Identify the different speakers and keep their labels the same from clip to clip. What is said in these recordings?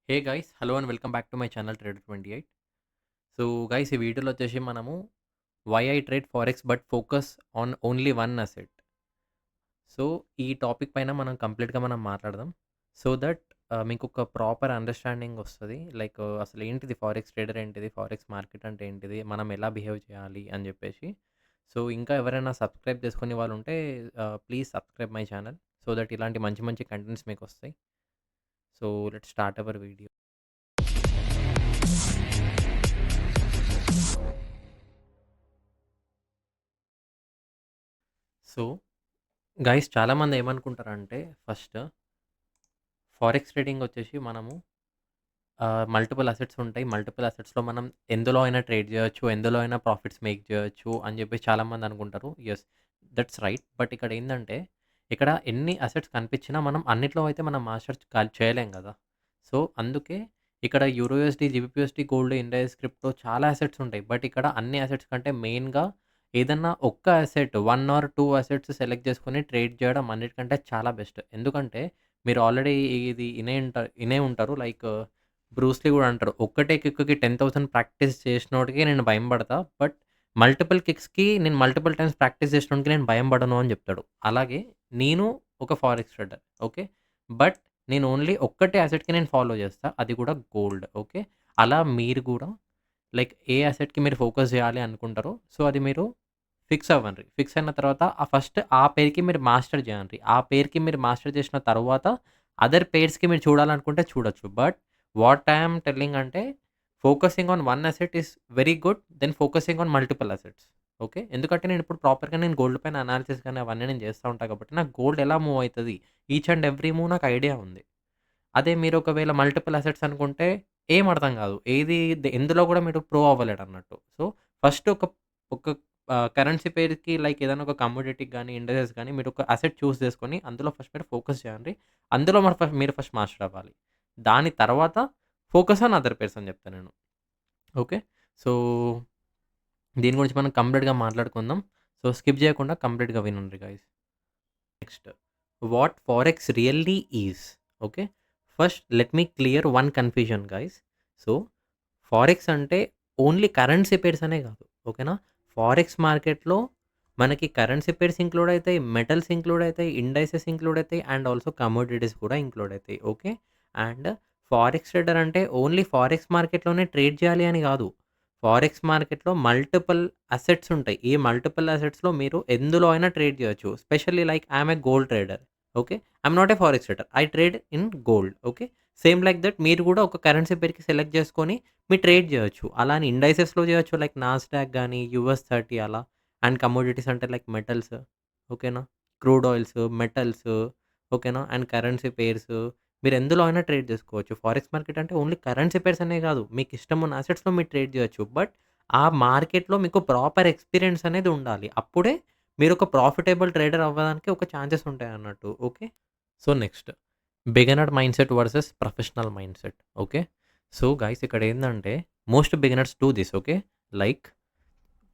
Speaker 1: Hey guys hello and welcome back to my channel trader 28. So guys ఈ వీడియోలో వచ్చేసి మనము why I trade forex but focus on only one asset. So ఈ topic పైన మనం కంప్లీట్గా మనం మాట్లాడదాం. సో దట్ మీకు ఒక ప్రాపర్ అండర్స్టాండింగ్ వస్తుంది. లైక్ అసలు ఏంటిది ఫారెక్స్ ట్రేడర్, ఏంటిది ఫారెక్స్ మార్కెట్ అంటే ఏంటిది, మనం ఎలా బిహేవ్ చేయాలి అని చెప్పేసి. సో ఇంకా ఎవరైనా సబ్స్క్రైబ్ చేసుకునే వాళ్ళు ఉంటే please subscribe my channel so that ఇలాంటి మంచి మంచి కంటెంట్స్ మీకు వస్తాయి. So let start our video. So guys చాలామంది ఏమనుకుంటారంటే ఫస్ట్ ఫారెక్స్ ట్రేడింగ్ వచ్చేసి మనము మల్టిపుల్ అసెట్స్ ఉంటాయి. మల్టిపుల్ అసెట్స్‌లో మనం ఎందులో అయినా ట్రేడ్ చేయొచ్చు. ఎందులో అయినా ప్రాఫిట్స్ మేక్ చేయొచ్చు అని చెప్పేసి చాలామంది అనుకుంటారు. Yes, that's right. బట్ ఇక్కడ ఏందంటే ఇక్కడ ఎన్ని అసెట్స్ కనిపించినా మనం అన్నిట్లో అయితే మనం మాస్టర్ చేయలేం కదా! సో అందుకే ఇక్కడ యూరోయూఎస్‌డి, జీబీపీఎస్‌డి, గోల్డ్, ఇండెక్స్, క్రిప్టో చాలా అసెట్స్ ఉంటాయి. బట్ ఇక్కడ అన్ని అసెట్స్ కంటే మెయిన్‌గా ఏదన్నా ఒక్క అసెట్ 1 ఆర్ 2 అసెట్స్ సెలెక్ట్ చేసుకొని ట్రేడ్ చేయడం అన్నిటికంటే చాలా బెస్ట్. ఎందుకంటే మీరు ఆల్రెడీ ఇది ఇనే ఉంటారు. లైక్ బ్రూస్లీ గూడా అంటారు. ఒక్కటే కిక్‌కి 10,000 ప్రాక్టీస్ చేసినోడికి నేను భయం పడతా. బట్ మల్టిపుల్ కిక్స్‌కి నేను మల్టిపుల్ టైమ్స్ ప్రాక్టీస్ చేసినోడికి నేను భయం పడను అని చెప్తాడు. అలాగే నేను ఒక ఫారెక్స్ ట్రేడర్. ఓకే. బట్ నేను ఓన్లీ ఒక్కటే అసెట్‌కి నేను ఫాలో చేస్తా. అది కూడా గోల్డ్. ఓకే. అలా మీరు గూడా లైక్ ఏ అసెట్‌కి మీరు ఫోకస్ చేయాలి అనుకుంటారో సో అది మీరు ఫిక్స్ అవ్వండి. ఫిక్స్ అయిన తర్వాత ఫస్ట్ ఆ పేరుకి మీరు మాస్టర్ చేయండి. ఆ పేరుకి మీరు మాస్టర్ చేసిన తరువాత అదర్ పెయిర్స్‌కి మీరు చూడాలనుకుంటే చూడొచ్చు. But what I am telling అంటే focusing on one asset is very good. Then focusing on multiple assets. Okay. ఎందుకంటే నేను ఇప్పుడు ప్రాపర్‌గా నేను గోల్డ్ పైన అనాలిసిస్ గాని అవన్నీ నేను చేస్తా ఉంటా కాబట్టి నాకు గోల్డ్ ఎలా మూవ్ అయితది. ఈచ్ అండ్ ఎవ్రీ మూవ్ నాకు ఐడియా ఉంది. అదే మీరు ఒకవేళ మల్టిపుల్ అసెట్స్ అనుకుంటే ఏం అర్థం కాదు. ఎందులో కూడా మీరు ప్రో అవ్వలేడన్నట్టు. సో ఫస్ట్ ఒక కరెన్సీ పేరుకి లైక్ ఏదైనా ఒక కమోడిటీకి గాని, ఇండెక్సెస్ గాని మీరు ఒక అసెట్ చూజ్ చేసుకొని అందులో ఫస్ట్ మీరు ఫోకస్ చేయండి. అందులో మీరు ఫస్ట్ మాస్టర్ అవ్వాలి. దాని తర్వాత ఫోకస్ ఆన్ అదర్ పేర్స్ అని చెప్తా నేను. ఓకే. సో దీని గురించి మనం కంప్లీట్‌గా మాట్లాడుకుందాం. సో స్కిప్ చేయకుండా కంప్లీట్‌గా వినండి guys. Next what forex really is. Okay. First let me clear one confusion guys. So forex అంటే ఓన్లీ కరెన్సీ పెయిర్స్ అనే కాదు. ఓకేనా? ఫారెక్స్ మార్కెట్‌లో మనకి కరెన్సీ పెయిర్స్ ఇంక్లూడ్ అయితాయి, మెటల్స్ ఇంక్లూడ్ అయితాయి, ఇండైసెస్ ఇంక్లూడ్ అయితాయి అండ్ ఆల్సో కమోడిటీస్ కూడా ఇంక్లూడ్ అయితాయి. ఓకే. అండ్ ఫారెక్స్ ట్రేడర్ అంటే ఓన్లీ ఫారెక్స్ మార్కెట్‌లోనే ట్రేడ్ చేయాలి అని కాదు. ఫారెక్స్ మార్కెట్‌లో మల్టిపుల్ అసెట్స్ ఉంటాయి. ఈ మల్టిపుల్ అసెట్స్‌లో మీరు ఎందులో అయినా ట్రేడ్ చేయొచ్చు. Specially like I am a gold trader. Okay. I am not a forex trader. I trade in gold. Okay. Same like that మీరు కూడా ఒక కరెన్సీ పేరుకి సెలెక్ట్ చేసుకొని మీరు ట్రేడ్ చేయొచ్చు. అలా అని ఇండైసెస్‌లో చేయొచ్చు లైక్ నాస్డాక్ గాని, యూఎస్ 30 అలా. అండ్ కమోడిటీస్ అంటే లైక్ మెటల్స్. ఓకేనా? Crude oils, metals. ఓకేనా? And currency pairs. మీరు ఎందులో అయినా ట్రేడ్ చేసుకోవచ్చు. ఫారెక్స్ మార్కెట్ అంటే ఓన్లీ కరెన్సీ పెయిర్స్ అనే కాదు. మీకు ఇష్టమున్న అసెట్స్‌లో మీరు ట్రేడ్ చేయొచ్చు. బట్ ఆ మార్కెట్‌లో మీకు ప్రాపర్ ఎక్స్‌పీరియన్స్ అనేది ఉండాలి. అప్పుడే మీరొక ప్రాఫిటబుల్ ట్రేడర్ అవ్వడానికి ఒక ఛాన్సెస్ ఉంటాయన్నట్టు. Okay. So next beginner mindset versus professional mindset. Okay. So guys ఇక్కడ ఏందంటే most beginners do this. Okay. Like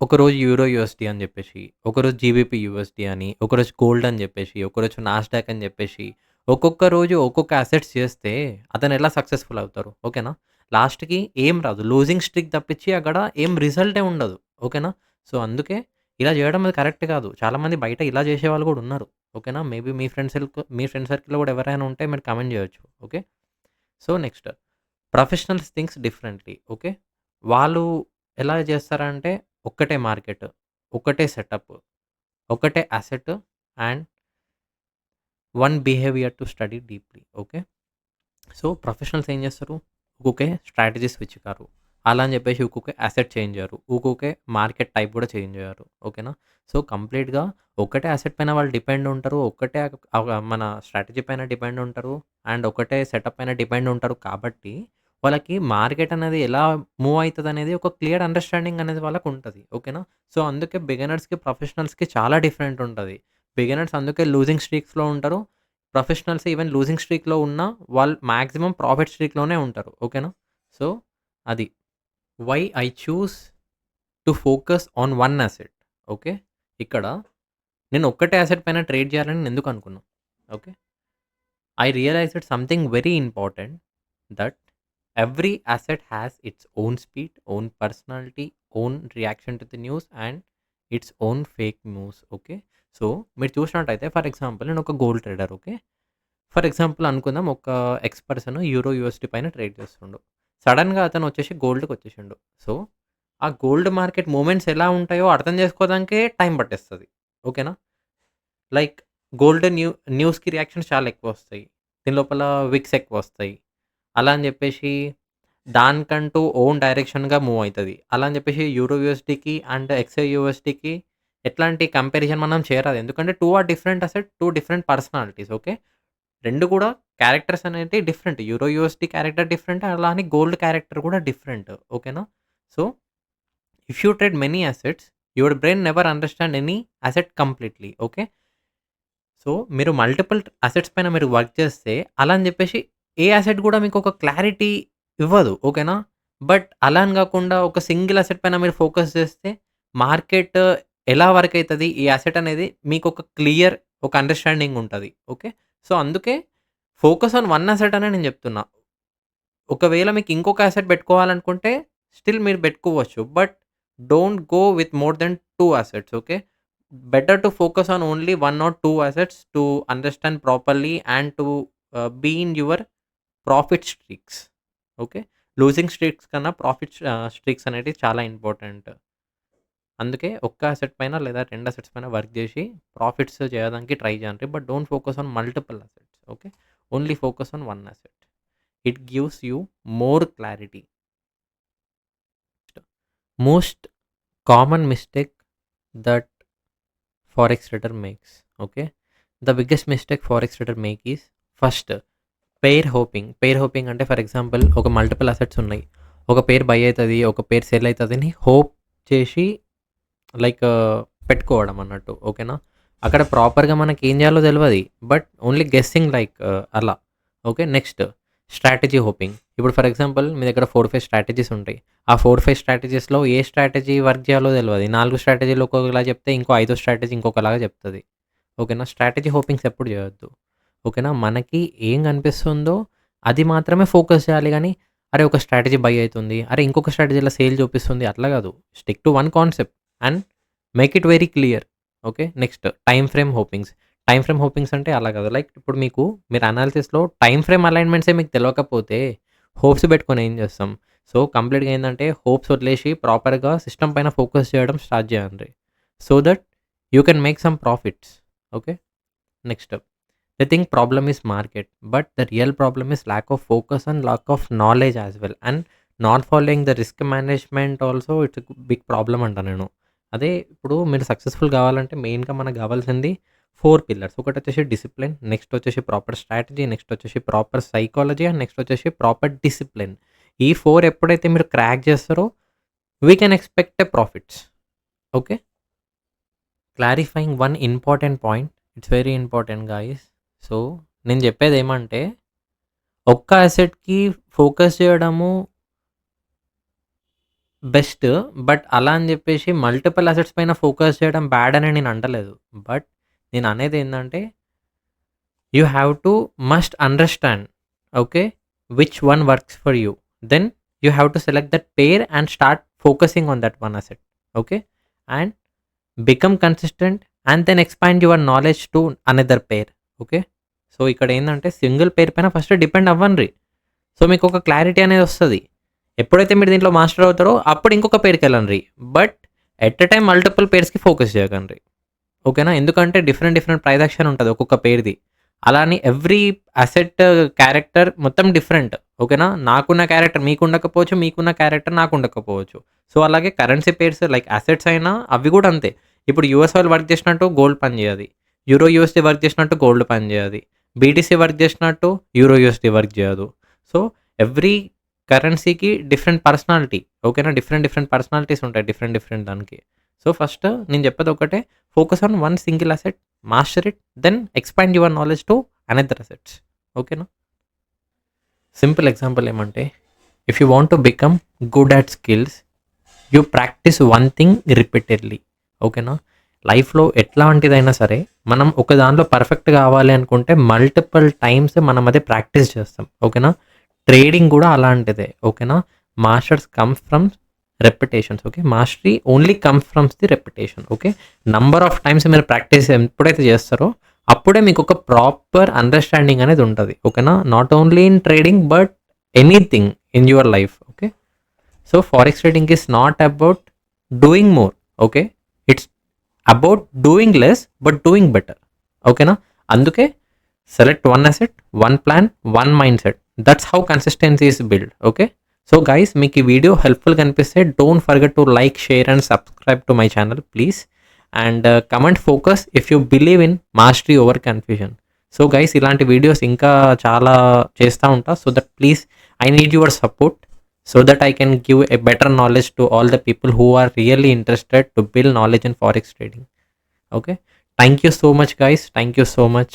Speaker 1: ఒకరోజు యూరో యూఎస్‌డి అని జెప్పేసి, ఒకరోజు జీబీపీ యూఎస్‌డి అని, ఒకరోజు గోల్డ్ అని జెప్పేసి, ఒకరోజు నాస్డాక్ అని జెప్పేసి, ఒక్కొక్క రోజు ఒక్కొక్క అసెట్స్ చేస్తే అతనెలా సక్సెస్‌ఫుల్ అవుతారు. ఓకేనా? లాస్ట్‌కి ఏం రాదు. లూజింగ్ స్ట్రీక్ తప్పించి అక్కడ ఏం రిజల్టే ఉండదు. ఓకేనా? సో, అందుకే ఇలా జేయడం అది కరెక్ట్ కాదు. చాలామంది బయట ఇలా జేసేవాళ్ళు గూడా ఉన్నారు. ఓకేనా? మేబీ మీ ఫ్రెండ్ సర్కిల్‌లో గూడా ఎవరైనా ఉంటే మీరు కామెంట్ జేయొచ్చు. Okay. So, next professionals thinks differently. Okay. వాళ్ళు ఎలా చేస్తారంటే ఒక్కటే మార్కెట్, ఒకటే సెటప్, ఒకటే asset and one behaviour to study deeply. Okay. So, professionals ఏం చేస్తారు? ఊకూకే స్ట్రాటజీ స్విచ్ కారు. అలా అని చెప్పేసి ఊకూకే అసెట్ చేంజ్ జేయరు. ఊకూకే మార్కెట్ టైప్ కూడా చేంజ్ జేయరు. ఓకేనా? సో, కంప్లీట్‌గా ఒకటే అసెట్ పైన వాళ్ళు డిపెండ్ ఉంటారు. ఒక్కటే మన స్ట్రాటజీ పైన డిపెండ్ ఉంటారు. అండ్ ఒకటే సెటప్ పైన డిపెండ్ ఉంటారు కాబట్టి, వాళ్ళకి మార్కెట్ అనేది ఎలా మూవ్ అయితదనేది ఒక క్లియర్ అండర్‌స్టాండింగ్ అనేది వాళ్ళకుంటది. ఓకేనా? సో, అందుకే బిగినర్స్‌కి, ప్రొఫెషనల్స్‌కి చాలా డిఫరెంట్ ఉంటది. బిగినర్స్ అందుకే లూజింగ్ స్ట్రీక్స్‌లో ఉంటారు. ప్రొఫెషనల్స్ ఈవెన్ లూజింగ్ స్ట్రీక్‌లో ఉన్నా వాళ్ళు మాక్సిమం ప్రాఫిట్ స్ట్రీక్‌లోనే ఉంటారు. ఓకేనా? సో, అది. Why I choose to focus on one asset. Okay. ఇక్కడ నేను ఒక్కటే అసెట్ పైన ట్రేడ్ చేయాలని నేను ఎందుకు అనుకున్నా. Okay. I realized something very important that every asset has its own speed, own personality, own reaction to the news and its own fake news. Okay. So మీరు చూసినట్టయితే ఫర్ ఎగ్జాంపుల్ నేను ఒక gold trader. Okay. For example అనుకుందాం, ఒక X person euro USD పైన trade చేస్తుండు. సడెన్‌గా అతను వచ్చేసి గోల్డ్‌కి వచ్చేసిండు. సో ఆ గోల్డ్ మార్కెట్ మూవ్‌మెంట్స్ ఎలా ఉంటాయో అర్థం చేసుకోవడానికే టైం పట్టేస్తది. ఓకేనా? లైక్ గోల్డ్ న్యూస్‌కి రియాక్షన్స్ చాలా ఎక్కువొస్తాయి. దీని లోపల విక్స్ ఎక్కువొస్తాయి. అలా అని జెప్పేసి దానికంటూ ఓన్ డైరెక్షన్‌గా మూవ్ అయితది. అలా అని జెప్పేసి యూరో యూఎస్‌డికి అండ్ ఎక్స్‌ఐ యూఎస్‌డికి ఎట్లాంటి కంపారిజన్ మనం చేయరాదు. ఎందుకంటే 2 are different asset, 2 different personalities. Okay. 2 కూడా క్యారెక్టర్స్ అనేటివి different. Euro USD character different. అలా అని గోల్డ్ క్యారెక్టర్ కూడా డిఫరెంట్. ఓకేనా? So if you trade many assets, your brain never understand any asset completely. Okay. So మీరు మల్టిపుల్ అసెట్స్ పైన మీరు work చేస్తే అలా అని చెప్పేసి ఏ అసెట్ కూడా మీకు ఒక క్లారిటీ ఇవ్వదు. ఓకేనా? బట్ అలా అని కాకుండా ఒక సింగిల్ అసెట్ పైన మీరు ఫోకస్ చేస్తే మార్కెట్ ఎలా వర్క్ అయితది, ఈ అసెట్ అనేది మీకు ఒక క్లియర్ ఒక అండర్‌స్టాండింగ్ ఉంటది. ఓకే. సో అందుకే ఫోకస్ ఆన్ వన్ అసెట్ అనే నేను చెప్తున్నా. ఒకవేళ మీకు ఇంకొక అసెట్ పెట్టుకోవాలనుకుంటే స్టిల్ మీరు పెట్టుకోవచ్చు. But don't go with more then 2 assets. Okay. Better to focus on only 1 or 2 assets to understand properly and to be in your profit streaks. Okay. Losing streaks కన్నా profit streaks అనేటివి చాలా important. అందుకే ఒక్క asset పైన లేదా 2 assets పైన work చేసి profits చేయడానికి ట్రై చేయండి. But don't focus on multiple assets. Okay. Only focus on 1 asset. It gives you more clarity. Most common mistake that forex trader makes. Okay. The biggest mistake forex trader make is first pair hopping. Pair hopping అంటే for example ఒక multiple assets ఉన్నాయి. ఒక pair buy అయితది, ఒక pair sell అయితదని hope చేసి like పెట్టుకోవడం అన్నట్టు. ఓకేనా? అక్కడ ప్రాపర్‌గా మనకేం చేయాలో తెలవది. బట్ ఓన్లీ గెస్సింగ్ లైక్ అలా. ఓకే. Next strategy hoping. ఇప్పుడు ఫర్ ఎగ్జాంపుల్ మీ దగ్గర 4, 5 స్ట్రాటజీస్ ఉంటాయి. ఆ 4, 5 స్ట్రాటజీస్‌లో ఏ స్ట్రాటజీ వర్క్ చేయాలో తెలవది. 4 స్ట్రాటజీలు ఒక్కొక్కలా చెప్తే ఇంకో ఐదో స్ట్రాటజీ ఇంకొకలాగా చెప్తది. ఓకేనా? స్ట్రాటజీ హోపింగ్స్ ఎప్పుడు చేయొద్దు. ఓకేనా? మనకి ఏం కనిపిస్తుందో అది మాత్రమే ఫోకస్ చేయాలి గానీ, అరే ఒక స్ట్రాటజీ బై అయితుంది, అరే ఇంకొక స్ట్రాటజీలో సేల్ చూపిస్తుంది అట్లా కాదు. Stick to one concept and make it very clear. Okay. Next time frame hoppings. Time frame hoppings అంటే అలా కాదు. లైక్ ఇప్పుడు మీరు అనాలిసిస్‌లో టైమ్ ఫ్రేమ్ అలైన్‌మెంట్సే మీకు తెలవకపోతే హోప్స్ పెట్టుకొని ఏం చేస్తాం? సో, కంప్లీట్‌గా ఏందంటే హోప్స్ వదిలేసి ప్రాపర్‌గా సిస్టమ్ పైన ఫోకస్ చేయడం స్టార్ట్ చేయండి. So that you can make some profits. Okay. Next they think problem is market, but the real problem is lack of focus and lack of knowledge as well, and not following the risk management also it's a big problem అంట నేను. అదే ఇప్పుడు మీరు successful కావాలంటే మెయిన్గా మనకు కావాల్సింది 4 pillars. ఒకటి వచ్చేసి డిసిప్లిన్, నెక్స్ట్ వచ్చేసి ప్రాపర్ స్ట్రాటజీ, నెక్స్ట్ వచ్చేసి ప్రాపర్ సైకాలజీ అండ్ నెక్స్ట్ వచ్చేసి ప్రాపర్ డిసిప్లిన్. ఈ 4 ఎప్పుడైతే మీరు క్రాక్ చేస్తారో we can expect a profits. Okay. Clarifying one important point, it's very important guys. So నేను చెప్పేదేమంటే ఒక్క అసెట్‌కి ఫోకస్ చేయడము బెస్ట్. బట్ అలా అని చెప్పేసి మల్టిపుల్ అసెట్స్ పైన ఫోకస్ చేయడం బ్యాడ్ అని నేను అంటలేదు. బట్ నేను అనేదేందంటే you have to must understand. Okay. Which one works for you. Then you have to select that pair and start focusing on that one asset. Okay. And become consistent and then expand your knowledge to another pair. Okay. So ఇక్కడ ఏందంటే single pair పైన first depend అవ్వండ్రి. సో మీకు ఒక clarity అనేది వస్తది. ఎప్పుడైతే మీరు దీంట్లో మాస్టర్ అవుతారో అప్పుడు ఇంకొక పెయిర్‌కెళ్ళండ్రి. But at a time multiple పెయిర్స్‌కి ఫోకస్ చేయకండి. ఓకేనా? ఎందుకంటే డిఫరెంట్ డిఫరెంట్ ప్రైస్ యాక్షన్ ఉంటది ఒక్కొక్క పెయిర్‌ది. అలా అని ఎవ్రీ అసెట్ క్యారెక్టర్ మొత్తం డిఫరెంట్. ఓకేనా? నాకున్న క్యారెక్టర్ మీకుండకపోవచ్చు, మీకున్న క్యారెక్టర్ నాకుండకపోవచ్చు. సో అలాగే కరెన్సీ పెయిర్స్ లైక్ అసెట్స్ అయినా అవి కూడా అంతే. ఇప్పుడు యూఎస్ ఆయిల్ వర్క్ చేసినట్టు గోల్డ్ పనిచేయది. యూరో యూఎస్‌డి వర్క్ చేసినట్టు గోల్డ్ పనిచేయది. బీటీసీ వర్క్ చేసినట్టు యూరో యూఎస్‌డి వర్క్ చేయదు. సో ఎవ్రీ కరెన్సీకి డిఫరెంట్ పర్సనాలిటీ. ఓకేనా? డిఫరెంట్ డిఫరెంట్ పర్సనాలిటీస్ ఉంటాయి డిఫరెంట్ డిఫరెంట్ దానికి. సో ఫస్ట్ నేను చెప్పేది ఒకటే, focus on one single asset, master it, then expand your knowledge to another assets. ఓకేనా? సింపుల్ ఎగ్జాంపుల్ ఏమంటే if you want to become good at skills you practice one thing repeatedly. ఓకేనా? లైఫ్‌లో ఎట్లాంటిదైనా సరే మనం ఒక దాంట్లో పర్ఫెక్ట్ కావాలి అనుకుంటే మల్టిపుల్ టైమ్స్ మనం అది ప్రాక్టీస్ చేస్తాం. ఓకేనా? ట్రేడింగ్ కూడా అలాంటిదే. ఓకేనా? Masters comes from reputations. Okay. Mastery only comes from the reputation. Okay. Number of times మీరు ప్రాక్టీస్ ఎప్పుడైతే చేస్తారో అప్పుడే మీకు ఒక ప్రాపర్ అండర్‌స్టాండింగ్ అనేది ఉంటది. ఓకేనా? Not only in trading but anything in your life. Okay. So forex trading is not about doing more. Okay. It's about doing less but doing better. ఓకేనా? అందుకే select one asset, one plan, one mind set. That's how consistency is build. Okay. So guys మీకు ఈ video హెల్ప్ఫుల్గా అనిపిస్తే don't forget to like, share and subscribe to my channel please. And comment focus if you believe in mastery over confusion. So guys ఇలాంటి videos ఇంకా చాలా చేస్తూ ఉంటా. So that please I need your support so that I can give a better knowledge to all the people who are really interested to build knowledge in forex trading. Okay. Thank you so much guys. Thank you so much.